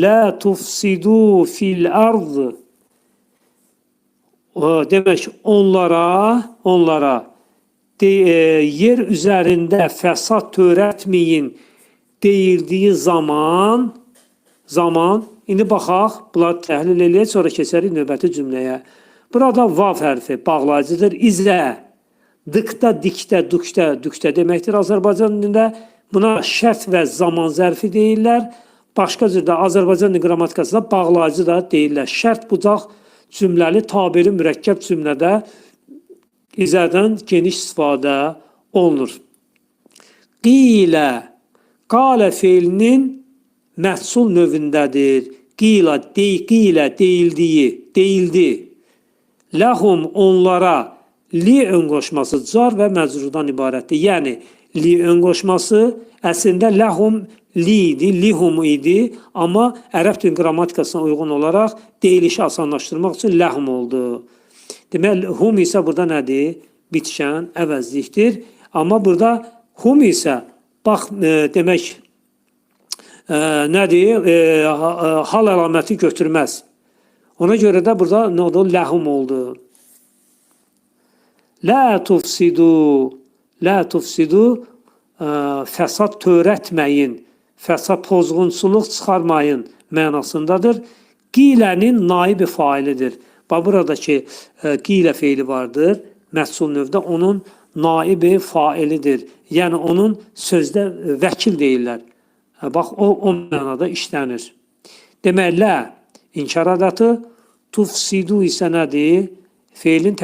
La tufsidu fil ard. Demek onlara yer üzerinde fesat törətməyin deyildiği zaman indi baxaq, bunları təhlil eləyək, sonra keçərik növbəti cümləyə. Burada vav hərfi bağlayıcıdır. İzlə, dıqda, dikdə, dükdə deməkdir Azərbaycan dilində. Buna şərt və zaman zərfi deyirlər. Başqa cürdə Azərbaycan qrammatikasında bağlayıcı da deyirlər. Şərt bucaq cümləli, tabiri mürəkkəb cümlədə izədən geniş istifadə olunur. Qilə, qalə feilinin məhsul növündədir. Qilə, deyildi. Ləhum, onlara, li ön qoşması car və məcrurdan ibarətdir. Yəni, li ön qoşması əslində ləhum li idi, lihum idi. Amma ərəb dil qrammatikasına uyğun olaraq deyilişi asanlaşdırmaq üçün ləhum oldu. Demək, hum isə burada nədir? Bitişən, əvəzlikdir. Amma burada hum isə, bax, demək, nədir? Hal əlaməti götürməz. Ona görə də burada nə oldu? Ləhum oldu. La tufsidu, fəsad törətməyin, fəsad pozğunçuluq çıxarmayın mənasındadır. Qilənin naibi failidir. Bax, buradakı qilə feili vardır. Məhsul növdə onun naibi failidir. Yəni, onun sözdə vəkil deyirlər. Bax, o mənada işlənir. Demək, lə, inkar ədatı, tufsidu isə nədir? Feilin